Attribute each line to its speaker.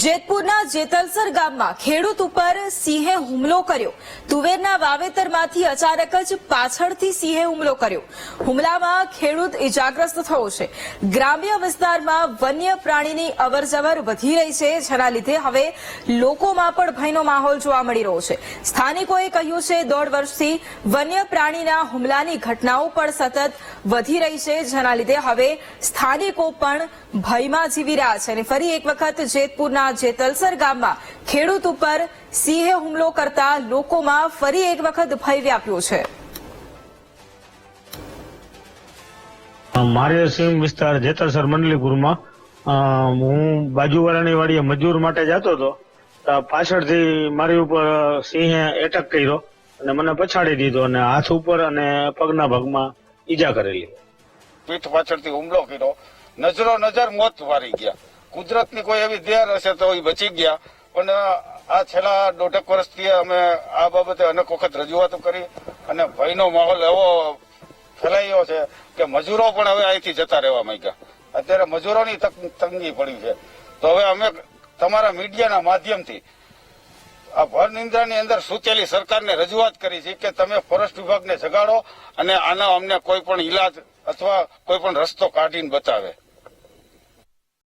Speaker 1: જેતપુરના જેતલસર ગામમાં ખેડૂત ઉપર સિંહે હુમલો કર્યો। તુવેરના વાવેતરમાંથી અચાનક જ પાછળથી સિંહે હુમલો કર્યો। હુમલામાં ખેડૂત ઇજાગ્રસ્ત થયો છે। ગ્રામ્ય વિસ્તારમાં વન્ય પ્રાણીની અવરજવર વધી રહી છે, જેના લીધે હવે લોકોમાં પણ ભયનો માહોલ જોવા મળી રહ્યો છે। સ્થાનિકોએ કહ્યું છે 1.5 વર્ષથી વન્ય પ્રાણીના હુમલાની ઘટનાઓ પણ સતત વધી રહી છે, જેના લીધે હવે સ્થાનિકો પણ ભયમાં જીવી રહ્યા છે। અને ફરી એક વખત જેતપુરના જેતલસર ગામમાં ખેડૂત ઉપર સિંહે હુમલો કરતા લોકોમાં ફરી એક વખત ભય વ્યાપ્યો છે।
Speaker 2: મારે સીમ વિસ્તાર જેતલસર મંડલીપુરમાં હું બાજુવાળાની વાડીએ મજૂર માટે જતો હતો। પાછળથી મારી ઉપર સિંહે એટેક કર્યો અને મને પછાડી દીધો અને હાથ ઉપર અને પગના ભાગમાં ઈજા કરેલી।
Speaker 3: પીઠ પાછળથી હુમલો કર્યો, નજરો નજર મોત વારી ગયા। કુદરતની કોઈ એવી દેર હશે તો એ બચી ગયા, પણ આ છેલ્લા 1.5 વર્ષથી અમે આ બાબતે અનેક વખત રજૂઆતો કરી અને ભયનો માહોલ એવો ફેલાયો છે કે મજૂરો પણ હવે અહીંથી જતા રહેવા માંગ્યા। અત્યારે મજૂરોની તંગી પડી છે। તો હવે અમે તમારા મીડિયાના માધ્યમથી આ ભર નિંદ્રાની અંદર સૂચેલી સરકારને રજૂઆત કરી છે કે તમે ફોરેસ્ટ વિભાગને જગાડો અને આનો અમને કોઈ પણ ઈલાજ અથવા કોઈ પણ રસ્તો કાઢીને બતાવે।